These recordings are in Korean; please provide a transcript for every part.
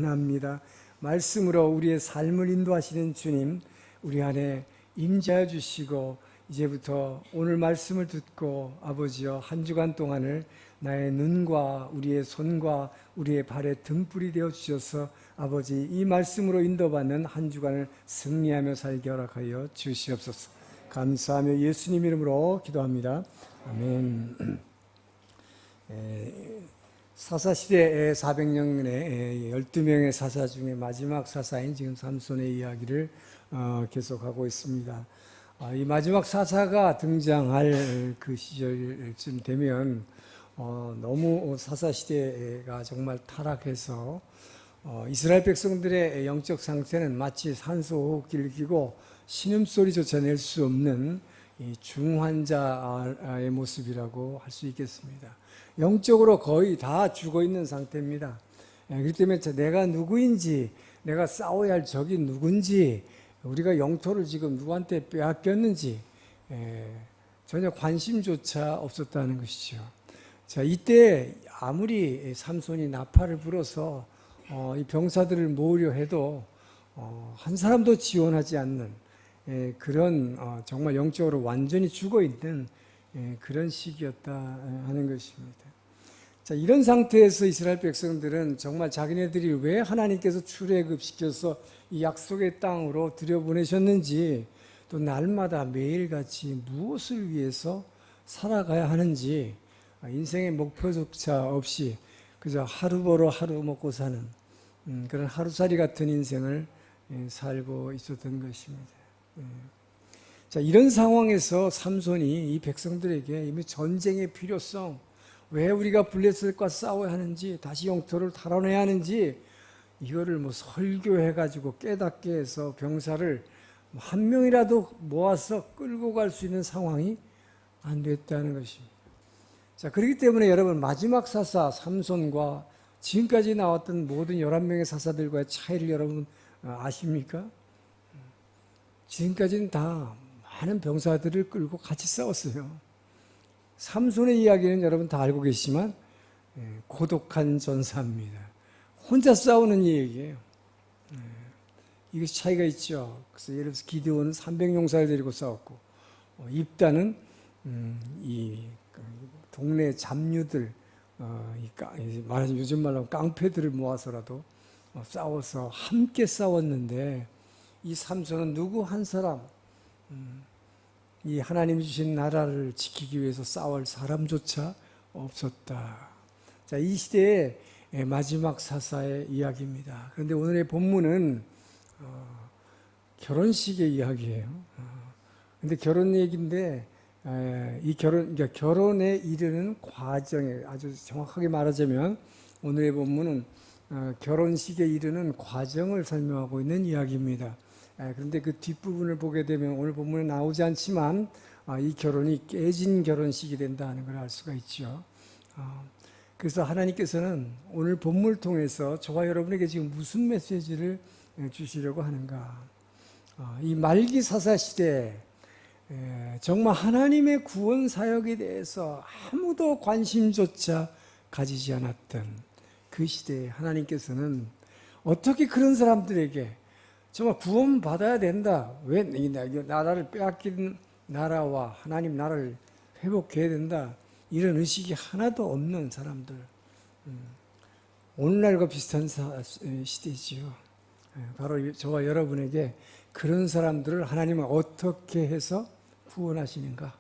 합니다. 말씀으로 우리의 삶을 인도하시는 주님, 우리 안에 임재해 주시고 이제부터 오늘 말씀을 듣고 아버지여 한 주간 동안을 나의 눈과 우리의 손과 우리의 발의 등불이 되어 주셔서 아버지 이 말씀으로 인도받는 한 주간을 승리하며 살게 허락하여 주시옵소서. 감사하며 예수님 이름으로 기도합니다. 아멘. 사사시대 400년의 12명의 사사 중에 마지막 사사인 지금 삼손의 이야기를 계속하고 있습니다. 이 마지막 사사가 등장할 그 시절쯤 되면 너무 사사시대가 정말 타락해서 이스라엘 백성들의 영적 상태는 마치 산소호흡기를 끼고 신음소리조차 낼 수 없는 이 중환자의 모습이라고 할 수 있겠습니다. 영적으로 거의 다 죽어 있는 상태입니다. 그렇기 때문에 내가 누구인지, 내가 싸워야 할 적이 누군지, 우리가 영토를 지금 누구한테 빼앗겼는지 전혀 관심조차 없었다는 것이죠. 자, 이때 아무리 삼손이 나팔을 불어서 이 병사들을 모으려 해도 한 사람도 지원하지 않는 그런 정말 영적으로 완전히 죽어 있는 그런 시기였다 하는 것입니다. 자, 이런 상태에서 이스라엘 백성들은 정말 자기네들이 왜 하나님께서 출애굽시켜서 이 약속의 땅으로 들여보내셨는지, 또 날마다 매일같이 무엇을 위해서 살아가야 하는지 인생의 목표조차 없이 그저 하루 벌어 하루 먹고 사는 그런 하루살이 같은 인생을 살고 있었던 것입니다. 자, 이런 상황에서 삼손이 이 백성들에게 이미 전쟁의 필요성, 왜 우리가 블레셋과 싸워야 하는지, 다시 영토를 탈환해야 하는지, 이거를 뭐 설교해가지고 깨닫게 해서 병사를 한 명이라도 모아서 끌고 갈 수 있는 상황이 안 됐다는 것입니다. 자, 그렇기 때문에 여러분, 마지막 사사 삼손과 지금까지 나왔던 모든 11명의 사사들과의 차이를 여러분 아십니까? 지금까지는 다 많은 병사들을 끌고 같이 싸웠어요. 삼손의 이야기는 여러분 다 알고 계시지만 고독한 전사입니다. 혼자 싸우는 얘기예요. 이것이 차이가 있죠. 그래서 예를 들어서 기드온은 300용사를 데리고 싸웠고, 입다는 이 동네 잡류들, 말하자면 요즘 말로 깡패들을 모아서라도 싸워서 함께 싸웠는데, 이 삼손은 누구 한 사람, 이 하나님 주신 나라를 지키기 위해서 싸울 사람조차 없었다. 자, 이 시대의 마지막 사사의 이야기입니다. 그런데 오늘의 본문은 결혼식의 이야기예요. 근데 결혼 얘기인데 이 그러니까 결혼에 이르는 과정에, 아주 정확하게 말하자면 오늘의 본문은 결혼식에 이르는 과정을 설명하고 있는 이야기입니다. 그런데 그 뒷부분을 보게 되면 오늘 본문에 나오지 않지만 이 결혼이 깨진 결혼식이 된다는 걸 알 수가 있죠. 그래서 하나님께서는 오늘 본문을 통해서 저와 여러분에게 지금 무슨 메시지를 주시려고 하는가. 이 말기 사사 시대에 정말 하나님의 구원 사역에 대해서 아무도 관심조차 가지지 않았던 그 시대에 하나님께서는 어떻게 그런 사람들에게 정말 구원 받아야 된다, 왜 이 나라를 빼앗긴 나라와 하나님 나라를 회복해야 된다, 이런 의식이 하나도 없는 사람들, 오늘날과 비슷한 시대지요. 바로 저와 여러분에게 그런 사람들을 하나님은 어떻게 해서 구원하시는가,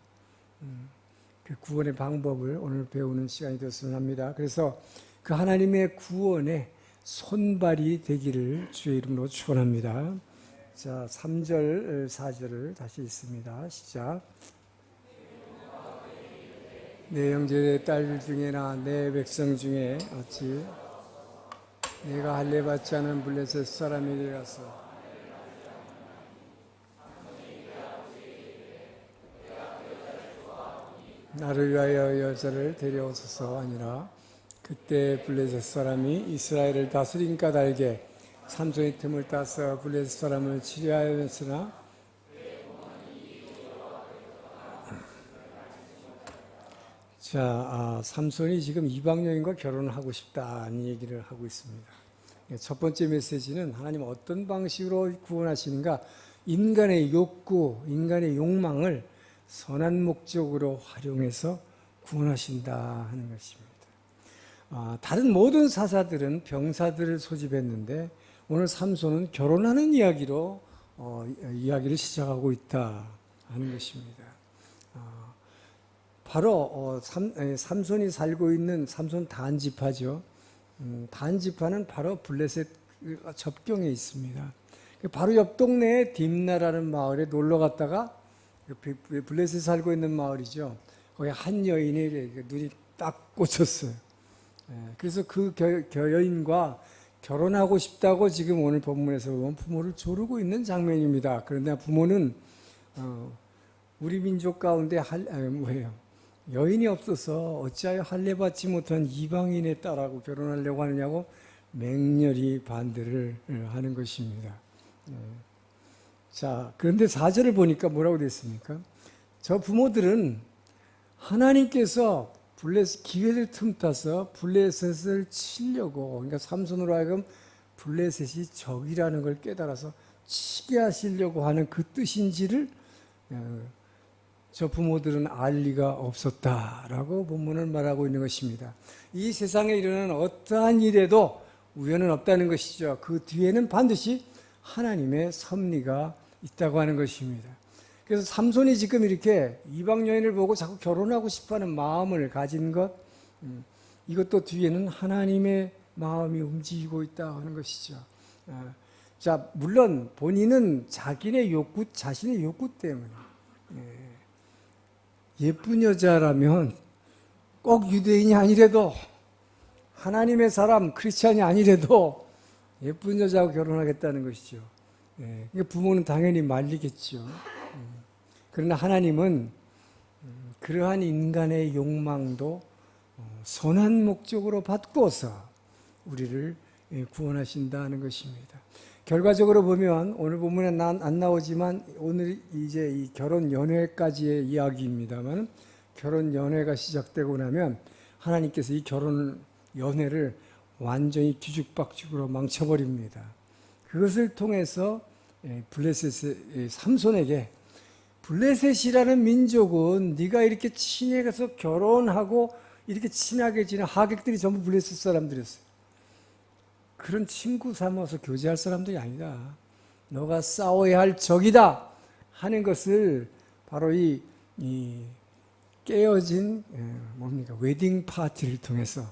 그 구원의 방법을 오늘 배우는 시간이 되었으면 합니다. 그래서 그 하나님의 구원에 손발이 되기를 주의 이름으로 축원합니다. 자, 3절 4절을 다시 읽습니다. 시작. 내 형제 내 딸 중에나 내 백성 중에 어찌 내가 할례 받지 않은 블레셋 사람이 되어서 나를 위하여 여자를 데려오소서 하니라. 그때 블레셋 사람이 이스라엘을 다스린 까닭에 삼손이 틈을 따서 블레셋 사람을 치려하였으나 자, 삼손이 지금 이방 여인과 결혼을 하고 싶다는 얘기를 하고 있습니다. 첫 번째 메시지는 하나님 어떤 방식으로 구원하시는가? 인간의 욕구, 인간의 욕망을 선한 목적으로 활용해서 구원하신다 하는 것입니다. 다른 모든 사사들은 병사들을 소집했는데 오늘 삼손은 결혼하는 이야기로 이야기를 시작하고 있다 하는 것입니다. 바로 삼손이 살고 있는 삼손 단지파죠. 단지파는 바로 블레셋 접경에 있습니다. 바로 옆 동네에 딥나라는 마을에 놀러 갔다가 블레셋에 살고 있는 마을이죠. 거기 한 여인이 눈이 딱 꽂혔어요. 그래서 그 여인과 결혼하고 싶다고 지금 오늘 본문에서 보면 부모를 조르고 있는 장면입니다. 그런데 부모는 우리 민족 가운데 뭐예요? 여인이 없어서 어찌하여 할례받지 못한 이방인의 딸하고 결혼하려고 하느냐고 맹렬히 반대를 하는 것입니다. 자, 그런데 4절을 보니까 뭐라고 되어 있습니까? 저 부모들은 하나님께서 기회를 틈타서 블레셋을 치려고, 그러니까 삼손으로 하여금 블레셋이 적이라는 걸 깨달아서 치게 하시려고 하는 그 뜻인지를 저 부모들은 알 리가 없었다라고 본문을 말하고 있는 것입니다. 이 세상에 일어나는 어떠한 일에도 우연은 없다는 것이죠. 그 뒤에는 반드시 하나님의 섭리가 있다고 하는 것입니다. 그래서 삼손이 지금 이렇게 이방 여인을 보고 자꾸 결혼하고 싶어하는 마음을 가진 것, 이것도 뒤에는 하나님의 마음이 움직이고 있다 하는 것이죠. 자, 물론 본인은 자신의 욕구 때문에 예쁜 여자라면 꼭 유대인이 아니래도 하나님의 사람 크리스찬이 아니래도 예쁜 여자하고 결혼하겠다는 것이죠. 부모는 당연히 말리겠죠. 그러나 하나님은 그러한 인간의 욕망도 선한 목적으로 바꾸어서 우리를 구원하신다는 것입니다. 결과적으로 보면 오늘 본문에 안 나오지만 오늘 이제 이 결혼 연회까지의 이야기입니다만 결혼 연회가 시작되고 나면 하나님께서 이 결혼 연회를 완전히 뒤죽박죽으로 망쳐버립니다. 그것을 통해서 블레셋의 삼손에게 블레셋이라는 민족은 네가 이렇게 친해 가서 결혼하고 이렇게 친하게 지낸 하객들이 전부 블레셋 사람들이었어요. 그런 친구 삼아서 교제할 사람들이 아니다. 너가 싸워야 할 적이다 하는 것을 바로 이 깨어진 웨딩 파티를 통해서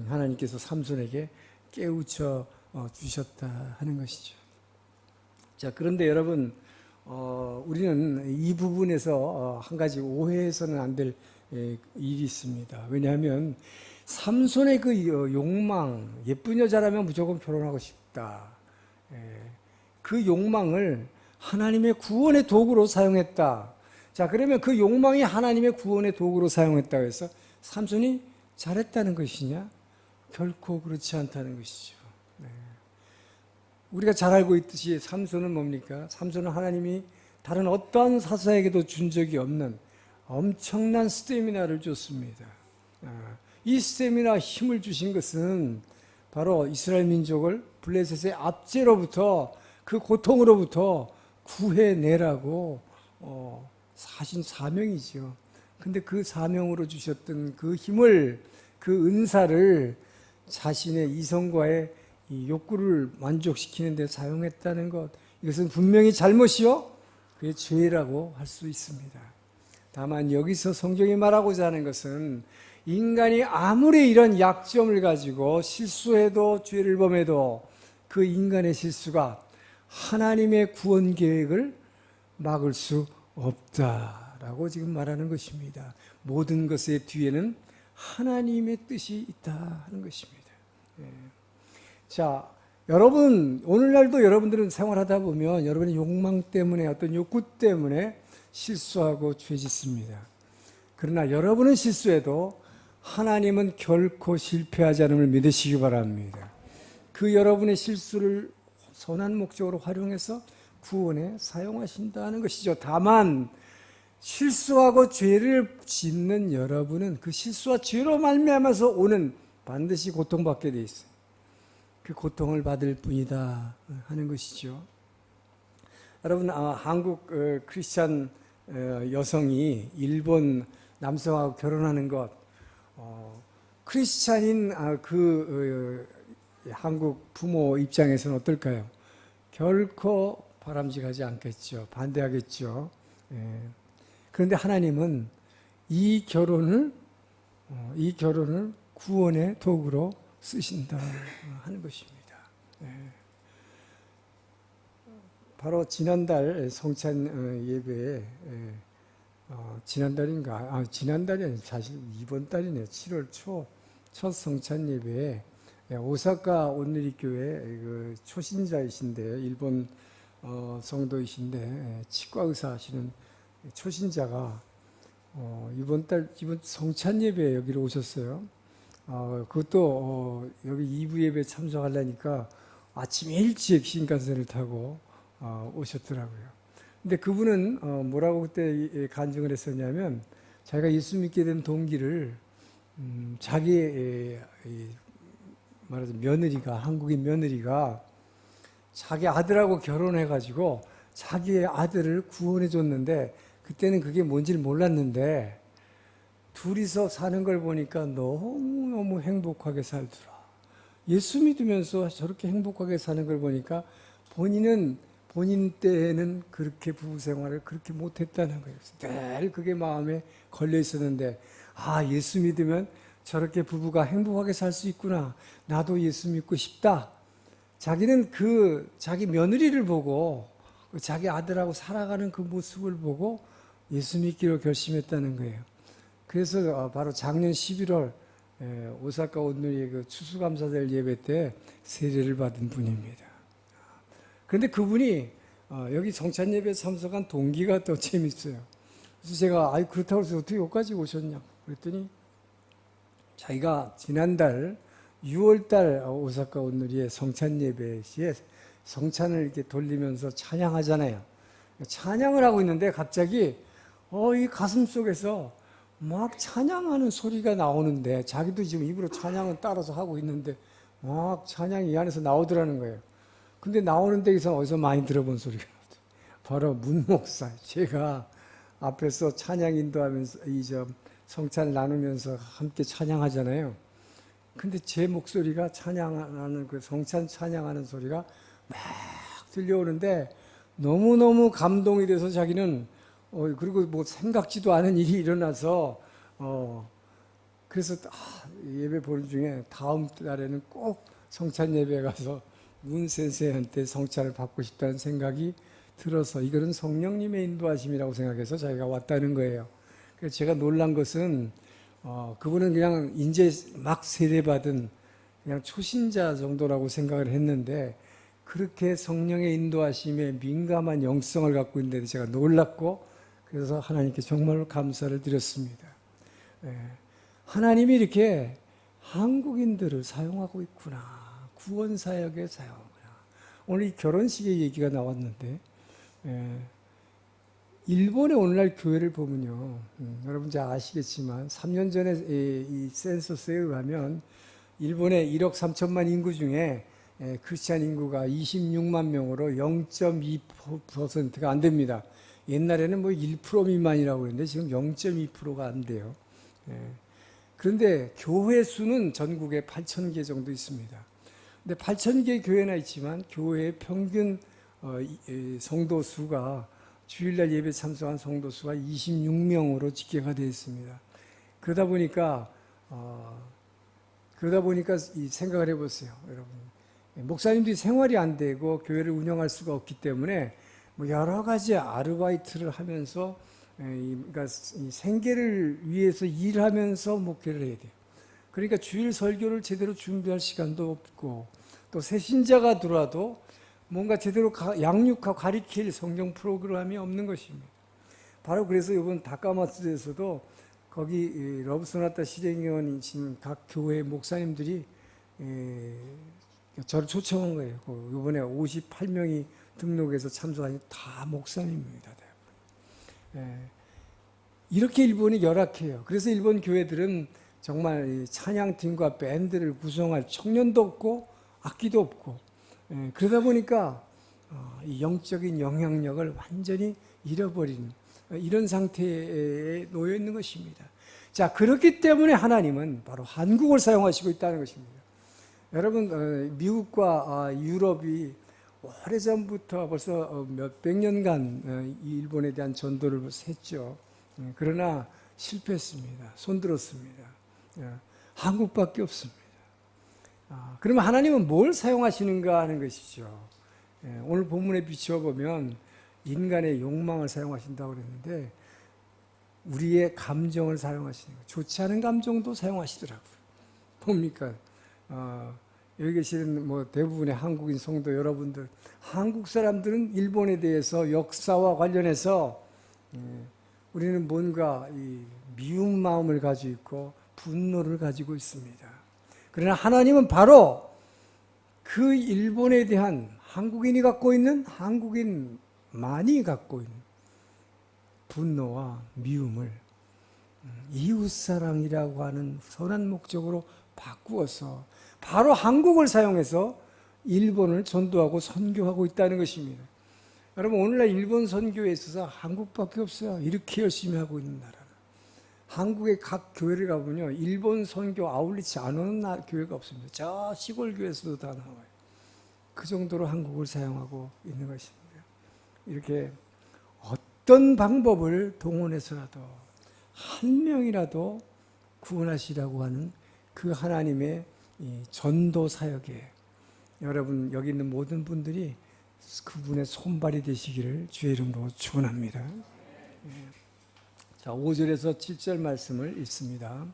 하나님께서 삼손에게 깨우쳐 주셨다 하는 것이죠. 자, 그런데 여러분, 우리는 이 부분에서 한 가지 오해해서는 안 될 일이 있습니다. 왜냐하면 삼손의 그 욕망, 예쁜 여자라면 무조건 결혼하고 싶다. 그 욕망을 하나님의 구원의 도구로 사용했다. 자, 그러면 그 욕망이 하나님의 구원의 도구로 사용했다고 해서 삼손이 잘했다는 것이냐? 결코 그렇지 않다는 것이죠. 우리가 잘 알고 있듯이 삼손은 뭡니까? 삼손은 하나님이 다른 어떠한 사사에게도 준 적이 없는 엄청난 스태미나를 줬습니다. 이 스태미나 힘을 주신 것은 바로 이스라엘 민족을 블레셋의 압제로부터 그 고통으로부터 구해내라고 하신 사명이죠. 근데 그 사명으로 주셨던 그 힘을, 그 은사를 자신의 이성과의 이 욕구를 만족시키는 데 사용했다는 것, 이것은 분명히 잘못이요, 그게 죄라고 할 수 있습니다. 다만 여기서 성경이 말하고자 하는 것은 인간이 아무리 이런 약점을 가지고 실수해도 죄를 범해도 그 인간의 실수가 하나님의 구원 계획을 막을 수 없다라고 지금 말하는 것입니다. 모든 것의 뒤에는 하나님의 뜻이 있다 하는 것입니다. 자, 여러분, 오늘날도 여러분들은 생활하다 보면 여러분의 욕망 때문에, 어떤 욕구 때문에 실수하고 죄 짓습니다. 그러나 여러분은 실수해도 하나님은 결코 실패하지 않음을 믿으시기 바랍니다. 그 여러분의 실수를 선한 목적으로 활용해서 구원에 사용하신다는 것이죠. 다만 실수하고 죄를 짓는 여러분은 그 실수와 죄로 말미암아서 오는 반드시 고통받게 돼 있어요. 그 고통을 받을 뿐이다 하는 것이죠. 여러분, 한국 크리스찬 여성이 일본 남성하고 결혼하는 것, 크리스찬인 한국 부모 입장에서는 어떨까요? 결코 바람직하지 않겠죠. 반대하겠죠. 그런데 하나님은 이 결혼을 구원의 도구로 쓰신다 하는 것입니다. 바로 지난달 성찬 예배에 지난달이 아니라 사실 이번 달이네요. 7월 초 첫 성찬 예배에 오사카 온누리 교회 그 초신자이신데 일본 성도이신데 치과 의사 하시는 초신자가 이번 성찬 예배에 여기로 오셨어요. 그것도 여기 2부 예배 참석하려니까 아침 일찍 신간선을 타고 오셨더라고요. 근데 그분은 뭐라고 그때 간증을 했었냐면 자기가 예수 믿게 된 동기를 자기의 말하자면 며느리가 한국인 며느리가 자기 아들하고 결혼해가지고 자기의 아들을 구원해 줬는데 그때는 그게 뭔지를 몰랐는데 둘이서 사는 걸 보니까 너무너무 행복하게 살더라. 예수 믿으면서 저렇게 행복하게 사는 걸 보니까 본인 때에는 그렇게 부부 생활을 그렇게 못했다는 거예요. 늘 그게 마음에 걸려 있었는데 예수 믿으면 저렇게 부부가 행복하게 살 수 있구나. 나도 예수 믿고 싶다. 자기는 자기 며느리를 보고 자기 아들하고 살아가는 그 모습을 보고 예수 믿기로 결심했다는 거예요. 그래서 바로 작년 11월 오사카 온누리의 그 추수감사절 예배 때 세례를 받은 분입니다. 그런데 그분이 여기 성찬 예배에 참석한 동기가 또 재밌어요. 그래서 제가 그렇다고 해서 어떻게 여기까지 오셨냐 그랬더니 자기가 지난달 6월달 오사카 온누리의 성찬 예배 시에 성찬을 이렇게 돌리면서 찬양하잖아요. 찬양을 하고 있는데 갑자기 이 가슴 속에서 막 찬양하는 소리가 나오는데 자기도 지금 입으로 찬양은 따라서 하고 있는데 막 찬양이 이 안에서 나오더라는 거예요. 근데 나오는 데에서 어디서 많이 들어본 소리가 나왔어요. 바로 문 목사. 제가 앞에서 찬양 인도하면서 성찬을 나누면서 함께 찬양하잖아요. 근데 제 목소리가 찬양하는 그 성찬 찬양하는 소리가 막 들려오는데 너무너무 감동이 돼서 자기는 그리고 뭐 생각지도 않은 일이 일어나서 그래서 예배 보는 중에 다음 달에는 꼭 성찬 예배에 가서 문先生한테 성찬을 받고 싶다는 생각이 들어서 이거는 성령님의 인도하심이라고 생각해서 자기가 왔다는 거예요. 그래서 제가 놀란 것은 그분은 그냥 이제 막 세례받은 그냥 초신자 정도라고 생각을 했는데 그렇게 성령의 인도하심에 민감한 영성을 갖고 있는데 제가 놀랐고 그래서 하나님께 정말 감사를 드렸습니다. 하나님이 이렇게 한국인들을 사용하고 있구나. 구원 사역에 사용하구나. 오늘 이 결혼식의 얘기가 나왔는데 일본의 오늘날 교회를 보면요. 여러분 잘 아시겠지만 3년 전에 이 센서스에 의하면 일본의 1억 3천만 인구 중에 크리스찬 인구가 26만 명으로 0.2%가 안 됩니다. 옛날에는 뭐 1% 미만이라고 했는데 지금 0.2%가 안 돼요. 그런데 교회 수는 전국에 8,000개 정도 있습니다. 근데 8,000개 교회나 있지만 교회의 평균 성도 수가 주일날 예배 참석한 성도 수가 26명으로 집계가 되어 있습니다. 그러다 보니까 이 생각을 해보세요, 여러분. 목사님들이 생활이 안 되고 교회를 운영할 수가 없기 때문에 뭐 여러 가지 아르바이트를 하면서 그러니까 이 생계를 위해서 일하면서 목회를 해야 돼요. 그러니까 주일 설교를 제대로 준비할 시간도 없고 또 새신자가 들어와도 뭔가 제대로 양육하고 가르칠 성경 프로그램이 없는 것입니다. 바로 그래서 이번 다카마츠에서도 거기 러브소나타 실행위원이신 각 교회 목사님들이 저를 초청한 거예요. 이번에 58명이 등록해서 참석하니 다 목사님입니다. 이렇게 일본이 열악해요. 그래서 일본 교회들은 정말 찬양팀과 밴드를 구성할 청년도 없고 악기도 없고, 그러다 보니까 이 영적인 영향력을 완전히 잃어버린 이런 상태에 놓여 있는 것입니다. 자, 그렇기 때문에 하나님은 바로 한국을 사용하시고 있다는 것입니다. 여러분, 미국과 유럽이 오래전부터 벌써 몇백 년간 일본에 대한 전도를 했죠. 그러나 실패했습니다. 손들었습니다. 한국밖에 없습니다. 그러면 하나님은 뭘 사용하시는가 하는 것이죠. 오늘 본문에 비추어보면 인간의 욕망을 사용하신다고 그랬는데 우리의 감정을 사용하시는 거예요. 좋지 않은 감정도 사용하시더라고요. 뭡니까? 여기 계시는 대부분의 한국인 성도 여러분들, 한국 사람들은 일본에 대해서 역사와 관련해서 우리는 뭔가 이 미운 마음을 가지고 있고 분노를 가지고 있습니다. 그러나 하나님은 바로 그 일본에 대한 한국인이 갖고 있는, 한국인만이 갖고 있는 분노와 미움을 이웃사랑이라고 하는 선한 목적으로 바꾸어서 바로 한국을 사용해서 일본을 전도하고 선교하고 있다는 것입니다. 여러분, 오늘날 일본 선교에 있어서 한국밖에 없어요. 이렇게 열심히 하고 있는 나라는. 한국의 각 교회를 가보면요, 일본 선교 아울리치 안 오는 교회가 없습니다. 저 시골 교회에서도 다 나와요. 그 정도로 한국을 사용하고 있는 것입니다. 이렇게 어떤 방법을 동원해서라도 한 명이라도 구원하시라고 하는 그 하나님의 이 전도 사역에 여러분, 여기 있는 모든 분들이 그분의 손발이 되시기를 주의 이름으로 축원합니다. 자, 5절에서 7절 말씀을 읽습니다.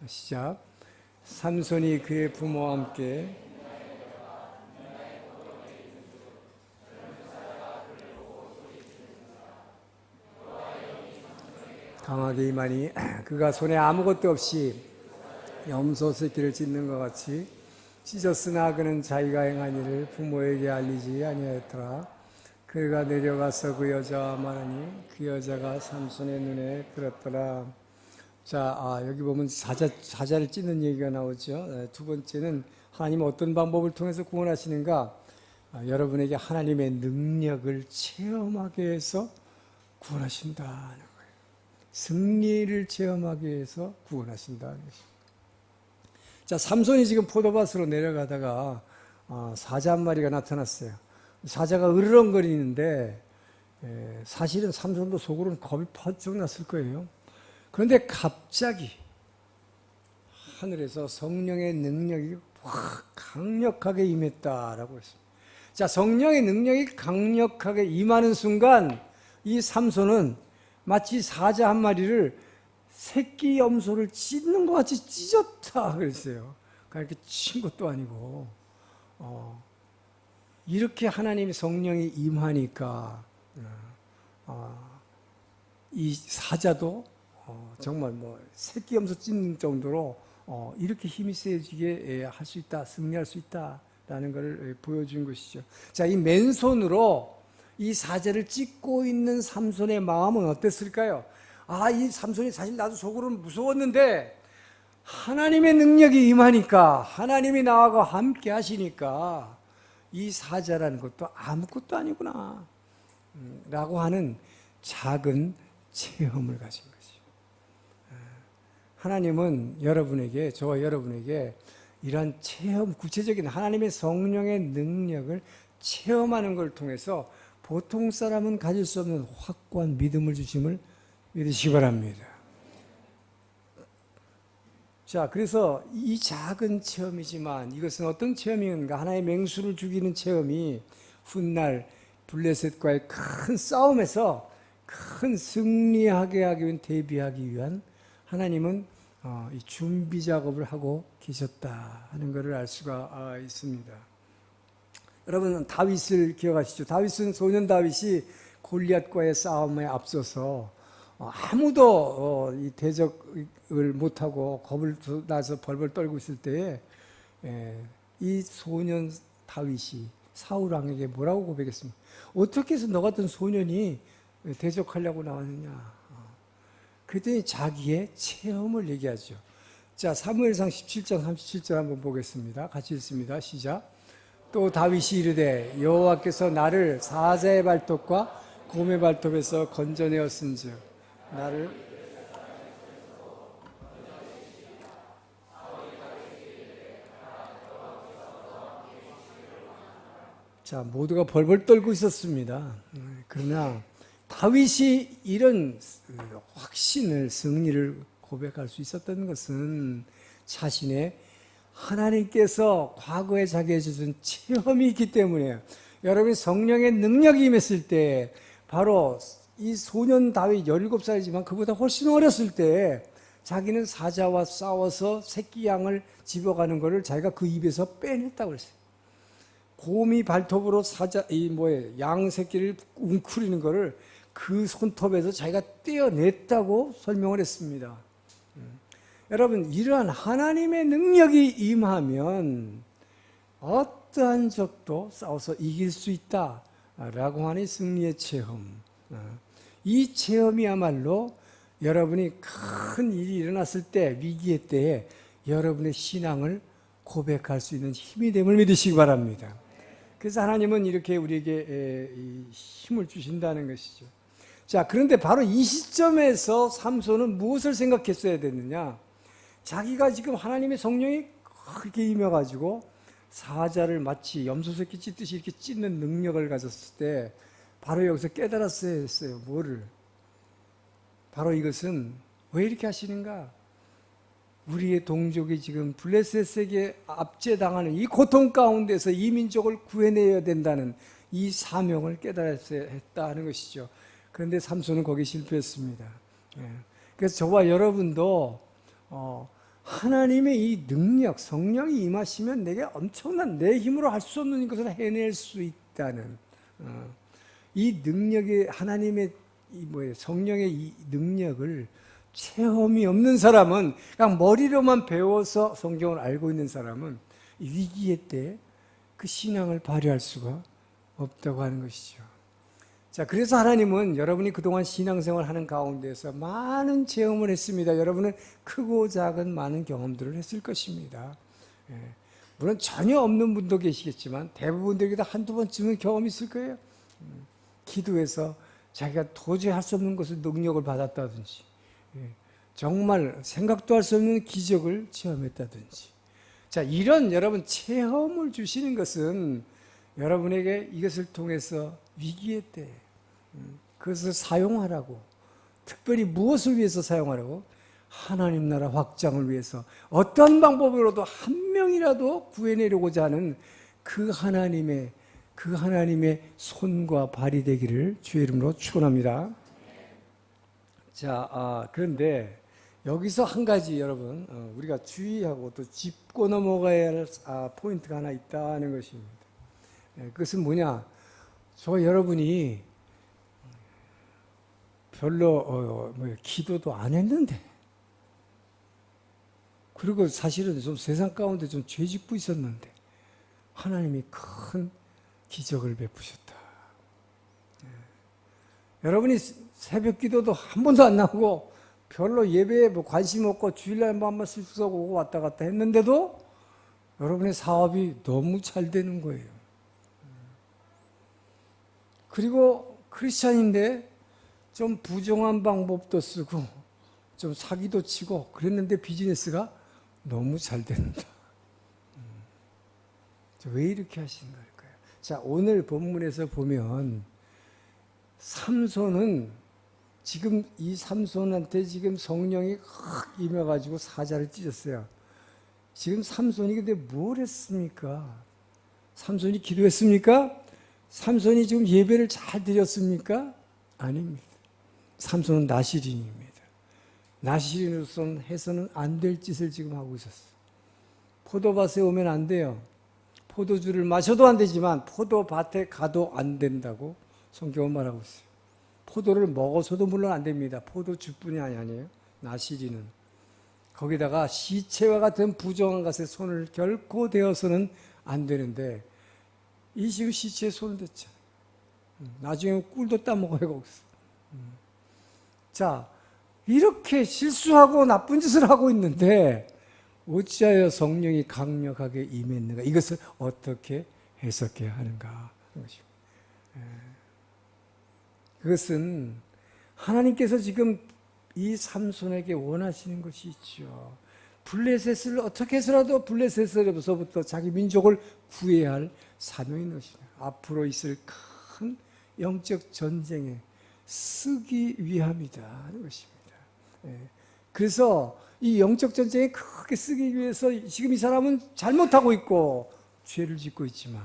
시작. 삼손이 그의 부모와 함께 강하게 임하니 그가 손에 아무것도 없이 염소 새끼를 찢는 것 같이 찢었으나 그는 자기가 행한 일을 부모에게 알리지 아니하였더라. 그가 내려가서 그 여자와 말하니 그 여자가 삼손의 눈에 들었더라. 자, 여기 보면 사자를 찢는 얘기가 나오죠. 두 번째는 하나님은 어떤 방법을 통해서 구원하시는가? 여러분에게 하나님의 능력을 체험하게 해서 구원하신다는 거예요. 승리를 체험하기 위해서 구원하신다는 것입니다. 자, 삼손이 지금 포도밭으로 내려가다가 사자 한 마리가 나타났어요. 사자가 으르렁거리는데 사실은 삼손도 속으로는 겁이 펄쩍 났을 거예요. 그런데 갑자기 하늘에서 성령의 능력이 확 강력하게 임했다라고 했습니다. 자, 성령의 능력이 강력하게 임하는 순간 이 삼손은 마치 사자 한 마리를 새끼 염소를 찢는 것 같이 찢었다 그랬어요. 그렇게 친 것도 아니고 이렇게 하나님의 성령이 임하니까 이 사자도 정말 새끼 염소 찢는 정도로 이렇게 힘이 세지게 할 수 있다, 승리할 수 있다라는 것을 보여준 것이죠. 자, 이 맨손으로 이 사자를 찢고 있는 삼손의 마음은 어땠을까요? 이 삼손이 사실 나도 속으로는 무서웠는데 하나님의 능력이 임하니까, 하나님이 나와 함께 하시니까 이 사자라는 것도 아무것도 아니구나 라고 하는 작은 체험을 가진 거죠. 하나님은 여러분에게, 저와 여러분에게 이러한 체험, 구체적인 하나님의 성령의 능력을 체험하는 걸 통해서 보통 사람은 가질 수 없는 확고한 믿음을 주심을 믿으시기 바랍니다. 자, 그래서 이 작은 체험이지만 이것은 어떤 체험인가? 하나의 맹수를 죽이는 체험이 훗날 블레셋과의 큰 싸움에서 큰 승리하게 하기 위한, 대비하기 위한 하나님은 이 준비 작업을 하고 계셨다 하는 것을 알 수가 있습니다. 여러분, 다윗을 기억하시죠? 다윗은 소년 다윗이 골리앗과의 싸움에 앞서서 아무도 이 대적을 못하고 겁을 나서 벌벌 떨고 있을 때에 이 소년 다윗이 사울 왕에게 뭐라고 고백했습니까? 어떻게 해서 너 같은 소년이 대적하려고 나왔느냐? 그랬더니 자기의 체험을 얘기하죠. 자, 사무엘상 17장 37절 한번 보겠습니다. 같이 읽습니다. 시작. 또 다윗이 이르되 여호와께서 나를 사자의 발톱과 곰의 발톱에서 건져내었은즉 나를 자, 모두가 벌벌 떨고 있었습니다. 그러나 다윗이 이런 확신을, 승리를 고백할 수 있었던 것은 자신의 하나님께서 과거에 자기에게 주신 체험이 있기 때문이에요. 여러분이 성령의 능력이 임했을 때, 바로 이 소년 다윗 17살이지만 그보다 훨씬 어렸을 때 자기는 사자와 싸워서 새끼 양을 집어가는 것을 자기가 그 입에서 빼냈다고 그랬어요. 곰이 발톱으로 양 새끼를 웅크리는 것을 그 손톱에서 자기가 떼어냈다고 설명을 했습니다. 여러분, 이러한 하나님의 능력이 임하면 어떠한 적도 싸워서 이길 수 있다라고 하는 승리의 체험. 이 체험이야말로 여러분이 큰 일이 일어났을 때, 위기의 때에 여러분의 신앙을 고백할 수 있는 힘이 됨을 믿으시기 바랍니다. 그래서 하나님은 이렇게 우리에게 힘을 주신다는 것이죠. 자, 그런데 바로 이 시점에서 삼손은 무엇을 생각했어야 됐느냐? 자기가 지금 하나님의 성령이 그렇게 임해가지고 사자를 마치 염소새끼 찢듯이 이렇게 찢는 능력을 가졌을 때 바로 여기서 깨달았어야 했어요. 뭐를? 바로 이것은 왜 이렇게 하시는가? 우리의 동족이 지금 블레셋에게 압제당하는 이 고통 가운데서 이 민족을 구해내야 된다는 이 사명을 깨달았어야 했다는 것이죠. 그런데 삼손은 거기 실패했습니다. 그래서 저와 여러분도 하나님의 이 능력, 성령이 임하시면 내게 엄청난 내 힘으로 할 수 없는 것을 해낼 수 있다는 이 능력이 하나님의 성령의 이 능력을 체험이 없는 사람은, 그냥 머리로만 배워서 성경을 알고 있는 사람은 위기의 때 그 신앙을 발휘할 수가 없다고 하는 것이죠. 자, 그래서 하나님은 여러분이 그동안 신앙생활 하는 가운데서 많은 체험을 했습니다. 여러분은 크고 작은 많은 경험들을 했을 것입니다. 물론 전혀 없는 분도 계시겠지만 대부분들에게도 한두 번쯤은 경험이 있을 거예요. 기도해서 자기가 도저히 할 수 없는 것을 능력을 받았다든지, 정말 생각도 할 수 없는 기적을 체험했다든지. 자, 이런 여러분 체험을 주시는 것은 여러분에게 이것을 통해서 위기의 때 그것을 사용하라고, 특별히 무엇을 위해서 사용하라고? 하나님 나라 확장을 위해서 어떤 방법으로도 한 명이라도 구해내려고자 하는 그 하나님의 손과 발이 되기를 주의 이름으로 축원합니다. 자, 그런데 여기서 한 가지 여러분 우리가 주의하고 또 짚고 넘어가야 할 포인트가 하나 있다는 것입니다. 그것은 뭐냐? 여러분이 별로 기도도 안 했는데, 그리고 사실은 좀 세상 가운데 좀 죄짓고 있었는데 하나님이 큰 기적을 베푸셨다. 여러분이 새벽 기도도 한 번도 안 나오고 별로 예배에 관심 없고 주일날 한 번씩 오고 왔다 갔다 했는데도 여러분의 사업이 너무 잘 되는 거예요. 그리고 크리스찬인데 좀 부정한 방법도 쓰고 좀 사기도 치고 그랬는데 비즈니스가 너무 잘 된다. 왜 이렇게 하시는 걸까요? 자, 오늘 본문에서 보면 삼손은 지금 이 삼손한테 지금 성령이 확 임해가지고 사자를 찢었어요. 지금 삼손이 근데 뭘 했습니까? 삼손이 기도했습니까? 삼손이 지금 예배를 잘 드렸습니까? 아닙니다. 삼손은 나시린입니다. 나시린으로서는 해서는 안 될 짓을 지금 하고 있었어요. 포도밭에 오면 안 돼요. 포도주를 마셔도 안 되지만 포도밭에 가도 안 된다고 성경은 말하고 있어요. 포도를 먹어서도 물론 안 됩니다. 포도주뿐이 아니에요. 나시린은. 거기다가 시체와 같은 부정한 것에 손을 결코 대어서는 안 되는데 이 지금 시체에 손을 댔잖아요. 나중에 꿀도 따먹어요, 거기서. 자, 이렇게 실수하고 나쁜 짓을 하고 있는데 어찌하여 성령이 강력하게 임했는가? 이것을 어떻게 해석해야 하는가 하는 것입니다. 그것은 하나님께서 지금 이 삼손에게 원하시는 것이 있죠. 블레셋을 어떻게 해서라도 블레셋으로부터 자기 민족을 구해야 할 사명인 것입니다. 앞으로 있을 큰 영적 전쟁에 쓰기 위함이다 하는 것입니다. 그래서 이 영적 전쟁에 크게 쓰기 위해서 지금 이 사람은 잘못하고 있고 죄를 짓고 있지만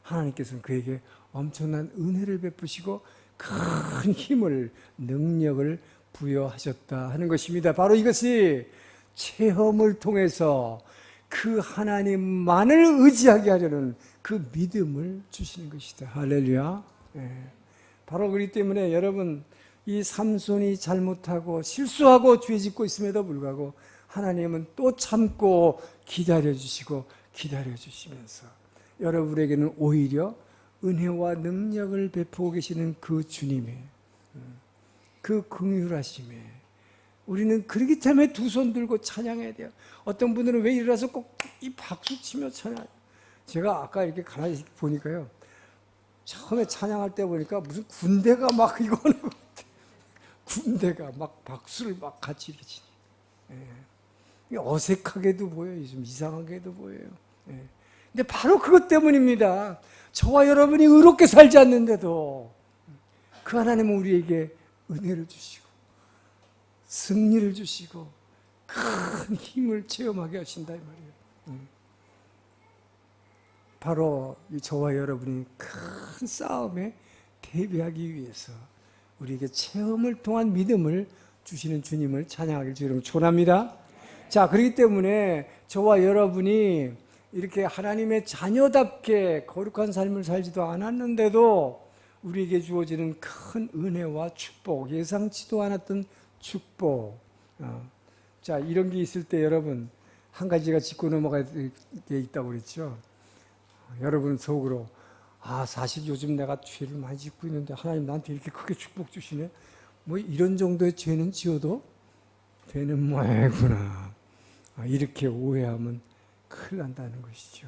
하나님께서는 그에게 엄청난 은혜를 베푸시고 큰 힘을, 능력을 부여하셨다 하는 것입니다. 바로 이것이 체험을 통해서 그 하나님만을 의지하게 하려는 그 믿음을 주시는 것이다. 할렐루야. 바로 그렇기 때문에 여러분, 이 삼손이 잘못하고 실수하고 죄 짓고 있음에도 불구하고 하나님은 또 참고 기다려주시고 기다려주시면서 여러분에게는 오히려 은혜와 능력을 베푸고 계시는 그 주님의 그 긍휼하심에 우리는 그렇기 때문에 두 손 들고 찬양해야 돼요. 어떤 분들은 왜 일어나서 꼭 이 박수 치며 찬양. 제가 아까 이렇게 가만히 보니까요, 처음에 찬양할 때 보니까 무슨 군대가 막 이거 하는 것 같아요. 군대가 막 박수를 막 같이 이렇게 치니. 어색하게도 보여요. 좀 이상하게도 보여요. 근데 바로 그것 때문입니다. 저와 여러분이 의롭게 살지 않는데도 그 하나님은 우리에게 은혜를 주시고 승리를 주시고 큰 힘을 체험하게 하신다 이 말이에요. 바로 저와 여러분이 큰 싸움에 대비하기 위해서 우리에게 체험을 통한 믿음을 주시는 주님을 찬양하길 주님 축원합니다. 자, 그렇기 때문에 저와 여러분이 이렇게 하나님의 자녀답게 거룩한 삶을 살지도 않았는데도 우리에게 주어지는 큰 은혜와 축복, 예상치도 않았던 축복. 자, 이런 게 있을 때 여러분, 한 가지가 짚고 넘어가야 될 게 있다고 그랬죠. 여러분 속으로, 사실 요즘 내가 죄를 많이 짓고 있는데 하나님 나한테 이렇게 크게 축복 주시네. 뭐 이런 정도의 죄는 지어도 되는 모양이구나. 이렇게 오해하면 큰일 난다는 것이죠.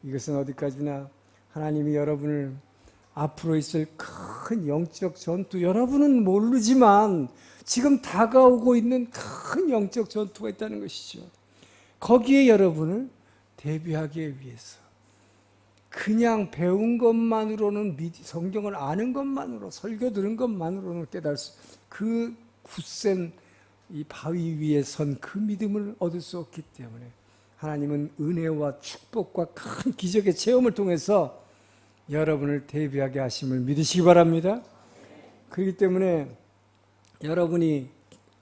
이것은 어디까지나 하나님이 여러분을 앞으로 있을 큰 영적 전투, 여러분은 모르지만 지금 다가오고 있는 큰 영적 전투가 있다는 것이죠. 거기에 여러분을 대비하기 위해서 그냥 배운 것만으로는 성경을 아는 것만으로 설교 들은 것만으로는 깨달을 그 굳센 이 바위 위에 선 그 믿음을 얻을 수 없기 때문에 하나님은 은혜와 축복과 큰 기적의 체험을 통해서 여러분을 대비하게 하심을 믿으시기 바랍니다. 그렇기 때문에 여러분이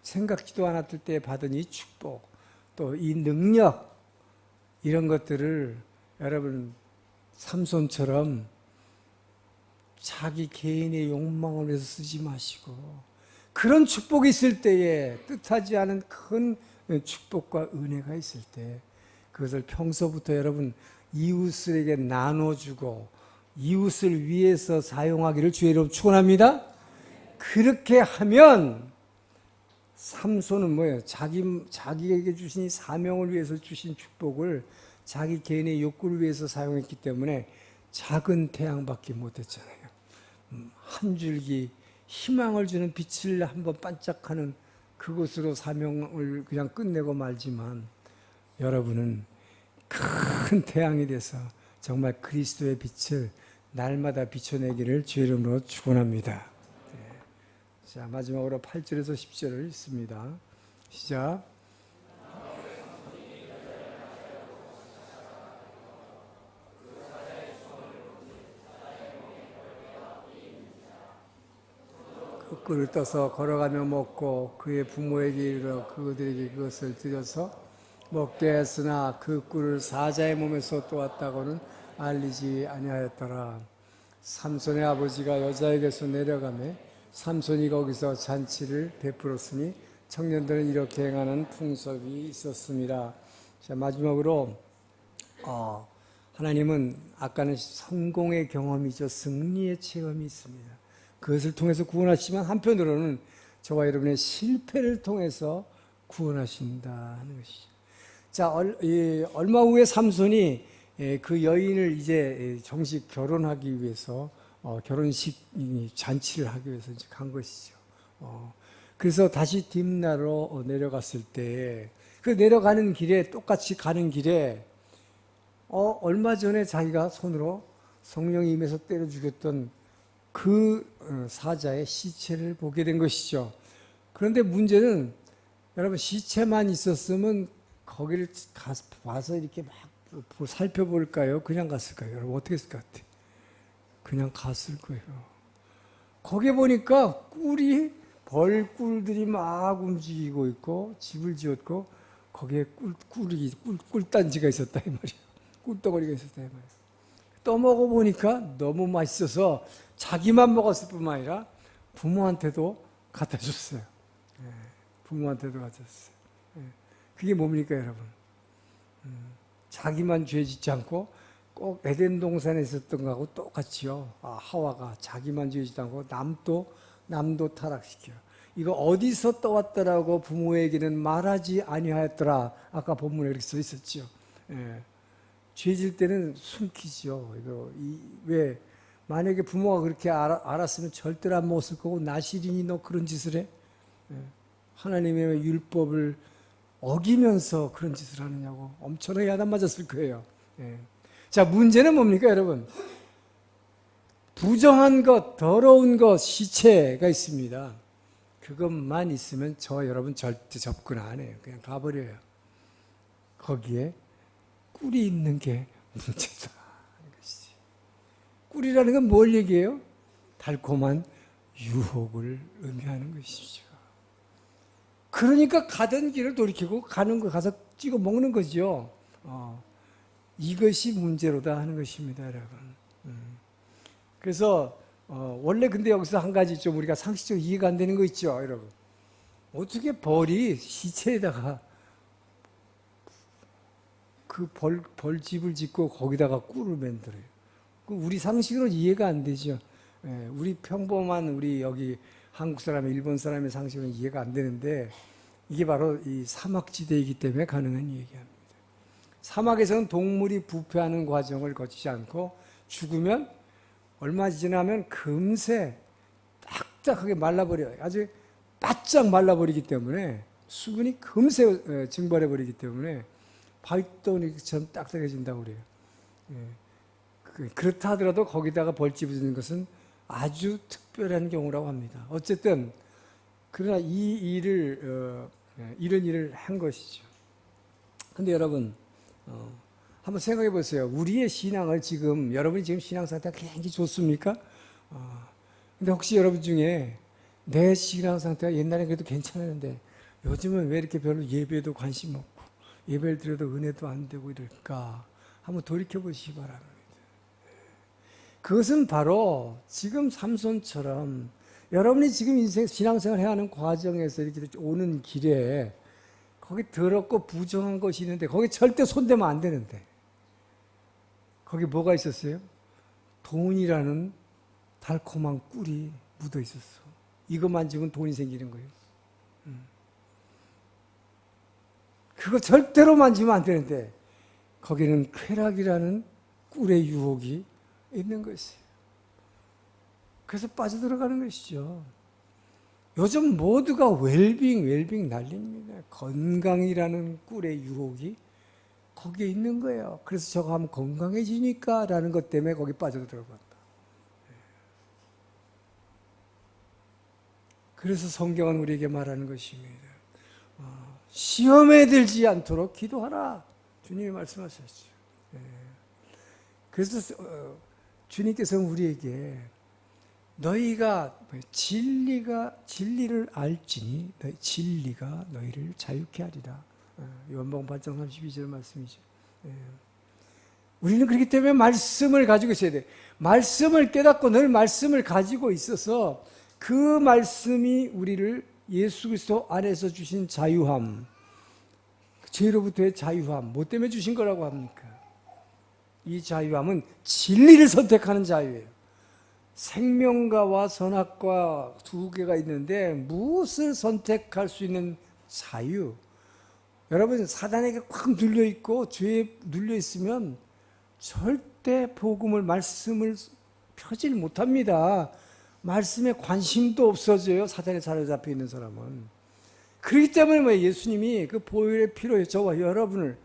생각지도 않았을 때 받은 이 축복, 또 이 능력, 이런 것들을 여러분 삼손처럼 자기 개인의 욕망을 위해서 쓰지 마시고 그런 축복이 있을 때에 뜻하지 않은 큰 축복과 은혜가 있을 때 그것을 평소부터 여러분 이웃에게 나눠주고 이웃을 위해서 사용하기를 주의 이름으로 축원합니다. 그렇게 하면 삼손은 뭐예요? 자기에게 주신 사명을 위해서 주신 축복을 자기 개인의 욕구를 위해서 사용했기 때문에 작은 태양밖에 못했잖아요. 한 줄기 희망을 주는 빛을 한번 반짝하는 그것으로 사명을 그냥 끝내고 말지만 여러분은 큰 태양이 돼서 정말 그리스도의 빛을 날마다 비춰내기를 주의 이름으로 축원합니다. 자, 마지막으로 8절에서 10절을 읽습니다. 시작. 그 꿀을 떠서 걸어가며 먹고 그의 부모에게 이르러 그들에게 그것을 드려서 먹게 했으나 그 꿀을 사자의 몸에서 또았다고는 알리지 아니하였더라. 삼손의 아버지가 여자에게서 내려가매 삼손이 거기서 잔치를 베풀었으니 청년들은 이렇게 행하는 풍습이 있었습니다. 자, 마지막으로 하나님은 아까는 성공의 경험이죠. 승리의 체험이 있습니다. 그것을 통해서 구원하시지만 한편으로는 저와 여러분의 실패를 통해서 구원하신다 하는 것이죠. 자, 얼마 후에 삼손이 그 여인을 이제 정식 결혼하기 위해서 결혼식 잔치를 하기 위해서 이제 간 것이죠. 그래서 다시 딥나로 내려갔을 때 그 내려가는 길에 똑같이 가는 길에 얼마 전에 자기가 손으로 성령이 임해서 때려 죽였던 그 사자의 시체를 보게 된 것이죠. 그런데 문제는 여러분 시체만 있었으면 거기를 가서 와서 이렇게 막 살펴볼까요? 그냥 갔을까요? 여러분 어떻게 했을 것 같아요? 그냥 갔을 거예요. 거기 보니까 벌꿀들이 막 움직이고 있고 집을 지었고 거기에 꿀단지가 있었다 이 말이에요. 꿀덩어리가 있었다 이 말이에요. 떠먹어 보니까 너무 맛있어서 자기만 먹었을 뿐만 아니라 부모한테도 갖다 줬어요. 부모한테도 갖다 줬어요. 그게 뭡니까 여러분? 자기만 죄 짓지 않고 꼭 에덴 동산에 있었던 거하고 똑같이요. 하와가 자기만 죄 짓지 않고 남도 타락시켜요. 이거 어디서 떠왔더라고 부모에게는 말하지 아니하였더라. 아까 본문에 이렇게 써 있었죠. 죄질 때는 숨기죠. 왜? 만약에 부모가 그렇게 알았으면 절대로 안 먹었을 거고 나시린이 너 그런 짓을 해? 하나님의 율법을 어기면서 그런 짓을 하느냐고 엄청나게 야단 맞았을 거예요. 자, 문제는 뭡니까 여러분? 부정한 것, 더러운 것, 시체가 있습니다. 그것만 있으면 여러분 절대 접근 안 해요. 그냥 가버려요. 거기에 꿀이 있는 게 문제다. 꿀이라는 건 뭘 얘기해요? 달콤한 유혹을 의미하는 것이죠. 그러니까 가던 길을 돌이키고 가는 거 가서 찍어 먹는 거죠. 이것이 문제로다 하는 것입니다, 여러분. 그래서 원래 근데 여기서 한 가지 좀 우리가 상식적으로 이해가 안 되는 거 있죠, 여러분. 어떻게 벌이 시체에다가 그 벌집을 짓고 거기다가 꿀을 만들어요? 우리 상식으로 이해가 안 되죠. 우리 평범한 우리 여기 한국 사람, 일본 사람의 상식으로는 이해가 안 되는데 이게 바로 이 사막지대이기 때문에 가능한 얘기합니다. 사막에서는 동물이 부패하는 과정을 거치지 않고 죽으면 얼마 지나면 금세 딱딱하게 말라버려요. 아주 바짝 말라버리기 때문에 수분이 금세 증발해버리기 때문에 바위덩이처럼 딱딱해진다고 그래요. 그렇다 하더라도 거기다가 벌집을 짓는 것은 아주 특별한 경우라고 합니다. 어쨌든 그러나 이런 일을 한 것이죠. 근데 여러분 한번 생각해 보세요. 우리의 신앙을 지금 여러분이 지금 신앙 상태가 굉장히 좋습니까? 근데 혹시 여러분 중에 내 신앙 상태가 옛날에 그래도 괜찮았는데 요즘은 왜 이렇게 별로 예배에도 관심 없고 예배를 드려도 은혜도 안 되고 이럴까? 한번 돌이켜 보시기 바랍니다. 그것은 바로 지금 삼손처럼 여러분이 지금 인생 신앙생활 해야 하는 과정에서 이렇게 오는 길에 거기 더럽고 부정한 것이 있는데 거기 절대 손대면 안 되는데 거기 뭐가 있었어요? 돈이라는 달콤한 꿀이 묻어 있었어. 이거 만지면 돈이 생기는 거예요. 그거 절대로 만지면 안 되는데 거기는 쾌락이라는 꿀의 유혹이 있는 것이에요. 그래서 빠져들어가는 것이죠. 요즘 모두가 웰빙 난립니다. 건강이라는 꿀의 유혹이 거기에 있는 거예요. 그래서 저거 하면 건강해지니까 라는 것 때문에 거기 빠져들어간다. 그래서 성경은 우리에게 말하는 것입니다. 시험에 들지 않도록 기도하라. 주님이 말씀하셨죠. 그래서 주님께서는 우리에게 너희가 진리를 알지니 너희 진리가 너희를 자유케 하리라. 요한복음 8장 32절 말씀이죠. 우리는 그렇기 때문에 말씀을 가지고 있어야 돼. 말씀을 깨닫고 늘 말씀을 가지고 있어서 그 말씀이 우리를 예수 그리스도 안에서 주신 자유함, 죄로부터의 자유함, 뭐 때문에 주신 거라고 합니까? 이 자유함은 진리를 선택하는 자유예요. 생명과와 선악과 두 개가 있는데 무엇을 선택할 수 있는 자유. 여러분 사단에게 꽉 눌려 있고 죄에 눌려 있으면 절대 복음을, 말씀을 펴질 못합니다. 말씀에 관심도 없어져요. 사단에 사로잡혀 있는 사람은. 그렇기 때문에 뭐 예수님이 그 보혈의 피로 저와 여러분을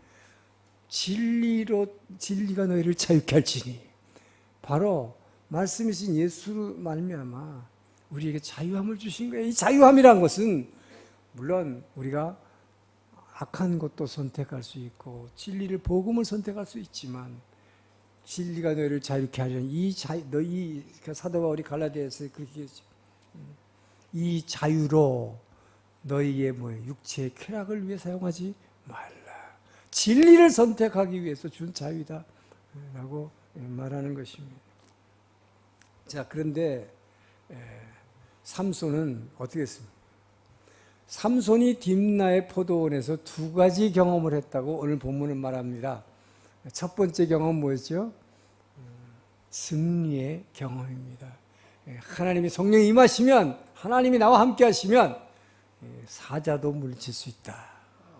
진리가 너희를 자유케 할지니, 바로 말씀이신 예수로 말미암아 우리에게 자유함을 주신 거예요. 이 자유함이란 것은 물론 우리가 악한 것도 선택할 수 있고 진리를, 복음을 선택할 수 있지만, 진리가 너희를 자유케 하려니 이 사도 바울이 갈라디아에서 그렇게 했죠. 이 자유로 너희의 육체의 쾌락을 위해 사용하지 말라. 진리를 선택하기 위해서 준 자유다 라고 말하는 것입니다. 자, 그런데 삼손은 어떻게 했습니까? 삼손이 딥나의 포도원에서 두 가지 경험을 했다고 오늘 본문은 말합니다. 첫 번째 경험은 뭐였죠? 승리의 경험입니다. 하나님이 성령이 임하시면, 하나님이 나와 함께 하시면 사자도 물리칠 수 있다.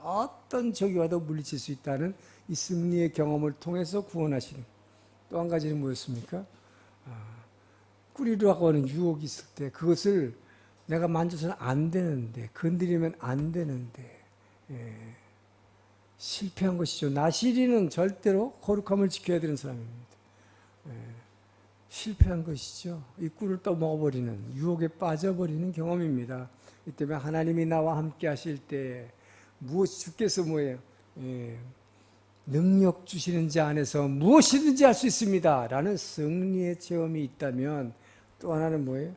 어떤 적이 와도 물리칠 수 있다는 이 승리의 경험을 통해서 구원하시는. 또 한 가지는 뭐였습니까? 꾸리라고 하는 유혹이 있을 때 그것을 내가 만져서는 안 되는데, 건드리면 안 되는데 실패한 것이죠. 나시리는 절대로 거룩함을 지켜야 되는 사람입니다. 실패한 것이죠. 이 꿀을 떠먹어버리는, 유혹에 빠져버리는 경험입니다. 이 때문에 하나님이 나와 함께 하실 때 주께서 뭐예요? 능력 주시는 자 안에서 무엇이든지 할 수 있습니다 라는 승리의 체험이 있다면, 또 하나는 뭐예요?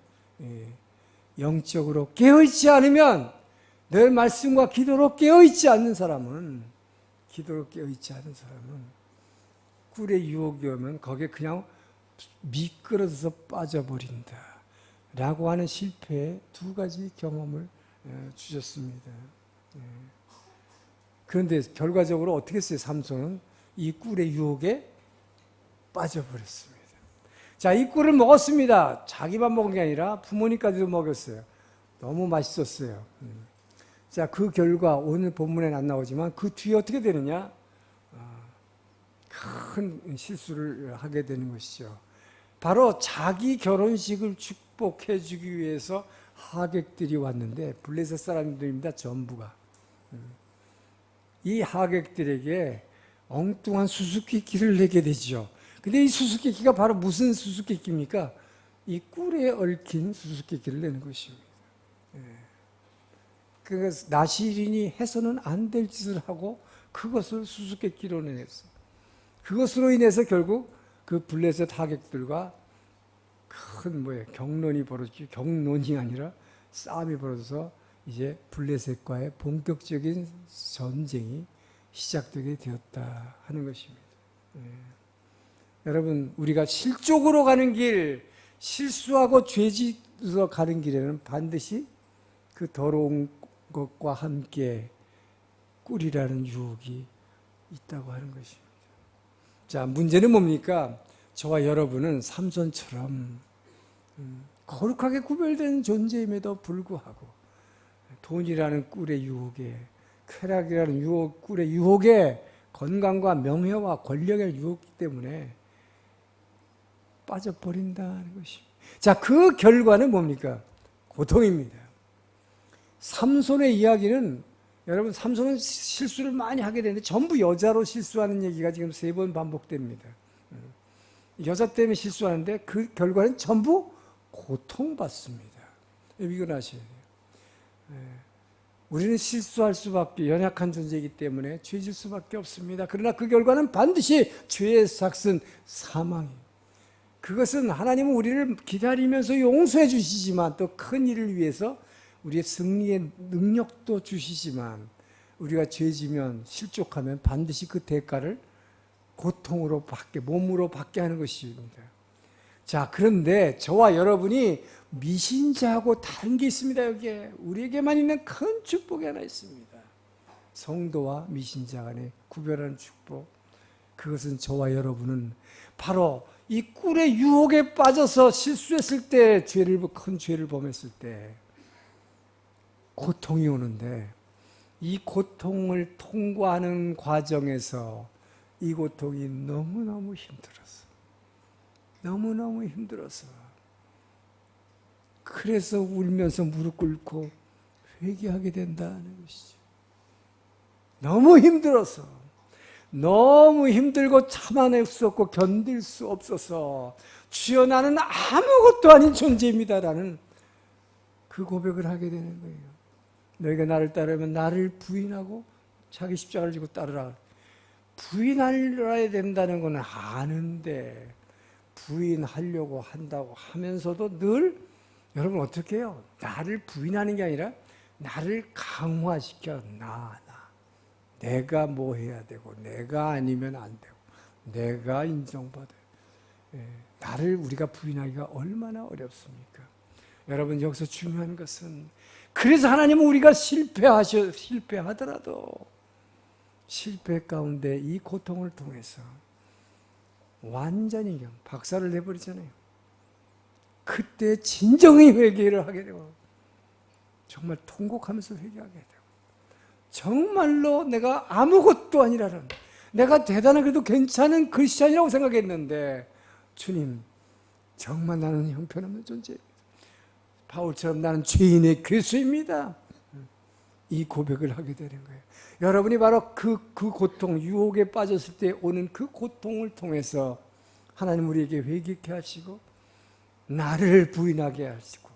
영적으로 깨어있지 않으면, 늘 말씀과 기도로 깨어있지 않는 사람은, 꿀의 유혹이 오면 거기에 그냥 미끄러져서 빠져버린다 라고 하는 실패의 두 가지 경험을 주셨습니다. 그런데 결과적으로 어떻게 했어요? 삼손은 이 꿀의 유혹에 빠져버렸습니다. 자, 이 꿀을 먹었습니다. 자기만 먹은 게 아니라 부모님까지도 먹였어요. 너무 맛있었어요. 자, 그 결과 오늘 본문에는 안 나오지만 그 뒤에 어떻게 되느냐? 큰 실수를 하게 되는 것이죠. 바로 자기 결혼식을 축복해 주기 위해서 하객들이 왔는데, 블레셋 사람들입니다. 전부가. 이 하객들에게 엉뚱한 수수께끼를 내게 되죠. 근데 이 수수께끼가 바로 무슨 수수께끼입니까? 이 꿀에 얽힌 수수께끼를 내는 것입니다. 그래서 나시린이 해서는 안 될 짓을 하고 그것을 수수께끼로 내서, 그것으로 인해서 결국 그 블레셋 하객들과 큰 경론이 벌어지고, 경론이 아니라 싸움이 벌어져서 이제 블레셋과의 본격적인 전쟁이 시작되게 되었다 하는 것입니다. 여러분, 우리가 실족으로 가는 길, 실수하고 죄짓으로 가는 길에는 반드시 그 더러운 것과 함께 꿀이라는 유혹이 있다고 하는 것입니다. 자, 문제는 뭡니까? 저와 여러분은 삼손처럼 거룩하게 구별된 존재임에도 불구하고 돈이라는 꿀의 유혹에, 쾌락이라는 꿀의 유혹에, 건강과 명예와 권력의 유혹 때문에 빠져버린다는 것입니다. 자, 그 결과는 뭡니까? 고통입니다. 삼손의 이야기는, 여러분, 삼손은 실수를 많이 하게 되는데 전부 여자로 실수하는 얘기가 지금 3번 반복됩니다. 여자 때문에 실수하는데 그 결과는 전부 고통받습니다. 이건 아셔야 돼요. 우리는 실수할 수밖에, 연약한 존재이기 때문에 죄질 수밖에 없습니다. 그러나 그 결과는 반드시 죄의 삭슨, 사망이에요. 그것은 하나님은 우리를 기다리면서 용서해 주시지만, 또 큰 일을 위해서 우리의 승리의 능력도 주시지만, 우리가 죄지면, 실족하면 반드시 그 대가를 고통으로 받게, 몸으로 받게 하는 것입니다. 자, 그런데 저와 여러분이 미신자하고 다른 게 있습니다. 여기에 우리에게만 있는 큰 축복이 하나 있습니다. 성도와 미신자 간의 구별하는 축복. 그것은 저와 여러분은 바로 이 꿀의 유혹에 빠져서 실수했을 때, 큰 죄를 범했을 때 고통이 오는데, 이 고통을 통과하는 과정에서 이 고통이 너무너무 힘들어서, 너무너무 힘들어서, 그래서 울면서 무릎 꿇고 회개하게 된다는 것이죠. 너무 힘들어서, 너무 힘들고 참아낼 수 없고 견딜 수 없어서 주여 나는 아무것도 아닌 존재입니다라는 그 고백을 하게 되는 거예요. 너희가 나를 따르면 나를 부인하고 자기 십자가를 지고 따르라. 부인하려야 된다는 건 아는데 부인하려고 한다고 하면서도 늘 여러분 어떻게 해요? 나를 부인하는 게 아니라 나를 강화시켜. 내가 뭐 해야 되고 내가 아니면 안 되고 내가 인정받아요. 나를 우리가 부인하기가 얼마나 어렵습니까? 여러분 여기서 중요한 것은 그래서 하나님은 우리가 실패하더라도 실패 가운데 이 고통을 통해서 완전히 박살을 내버리잖아요. 그때 진정의 회개를 하게 되고 정말 통곡하면서 회개하게 되고 정말로 내가 아무것도 아니라는 내가 대단하게도 괜찮은 크리스찬이라고 생각했는데 주님 정말 나는 형편없는 존재입니다. 바울처럼 나는 죄인의 괴수입니다. 이 고백을 하게 되는 거예요. 여러분이 바로 그 고통, 유혹에 빠졌을 때 오는 그 고통을 통해서 하나님 우리에게 회개케 하시고 나를 부인하게 하시고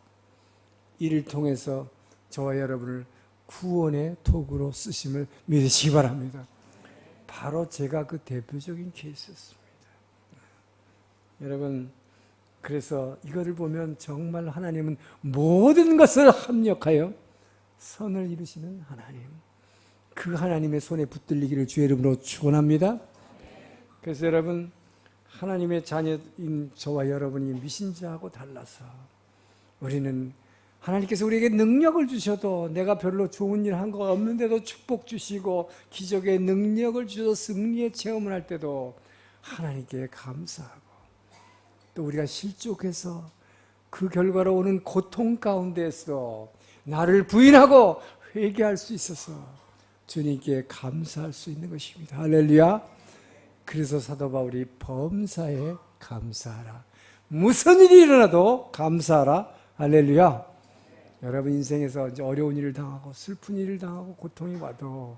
이를 통해서 저와 여러분을 구원의 도구로 쓰심을 믿으시기 바랍니다. 바로 제가 그 대표적인 케이스였습니다. 여러분 그래서 이거를 보면 정말 하나님은 모든 것을 합력하여 선을 이루시는 하나님, 그 하나님의 손에 붙들리기를 주의 이름으로 축원합니다. 그래서 여러분 하나님의 자녀인 저와 여러분이 미신자하고 달라서 우리는 하나님께서 우리에게 능력을 주셔도 내가 별로 좋은 일 한 거 없는데도 축복 주시고 기적의 능력을 주셔서 승리의 체험을 할 때도 하나님께 감사하고 또 우리가 실족해서 그 결과로 오는 고통 가운데에서 나를 부인하고 회개할 수 있어서 주님께 감사할 수 있는 것입니다. 할렐루야. 그래서 사도 바울이 범사에 감사하라. 무슨 일이 일어나도 감사하라. 할렐루야. 여러분 인생에서 이제 어려운 일을 당하고 슬픈 일을 당하고 고통이 와도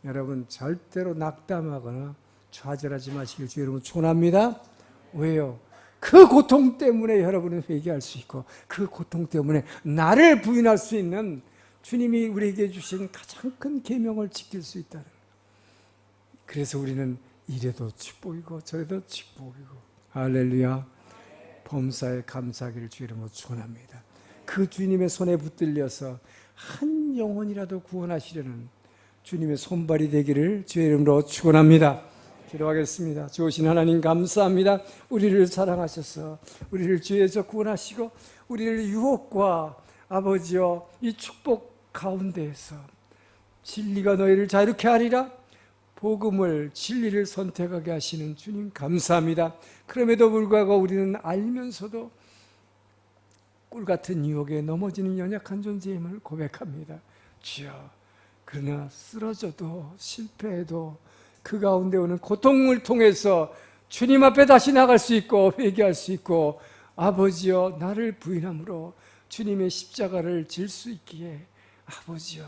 여러분 절대로 낙담하거나 좌절하지 마시길 주의 이름으로 축원합니다. 왜요? 그 고통 때문에 여러분은 회개할 수 있고 그 고통 때문에 나를 부인할 수 있는 주님이 우리에게 주신 가장 큰 계명을 지킬 수 있다는 거예요. 그래서 우리는 이래도 축복이고 저래도 축복이고 할렐루야. 범사에 감사하기를 주의 이름으로 축원합니다. 그 주님의 손에 붙들려서 한 영혼이라도 구원하시려는 주님의 손발이 되기를 주의 이름으로 축원합니다. 기도하겠습니다. 좋으신 하나님 감사합니다. 우리를 사랑하셔서 우리를 죄에서 구원하시고 우리를 유혹과 아버지여 이 축복 가운데에서 진리가 너희를 자유케 하리라 복음을 진리를 선택하게 하시는 주님 감사합니다. 그럼에도 불구하고 우리는 알면서도 꿀같은 유혹에 넘어지는 연약한 존재임을 고백합니다. 주여 그러나 쓰러져도 실패해도 그 가운데 오는 고통을 통해서 주님 앞에 다시 나갈 수 있고 회개할 수 있고 아버지여 나를 부인함으로 주님의 십자가를 질 수 있기에 아버지여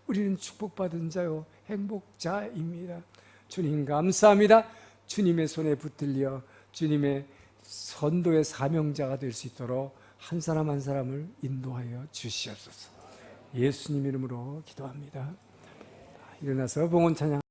우리는 축복받은 자요 행복자입니다. 주님 감사합니다. 주님의 손에 붙들려 주님의 선도의 사명자가 될 수 있도록 한 사람 한 사람을 인도하여 주시옵소서. 예수님 이름으로 기도합니다. 일어나서 봉헌 찬양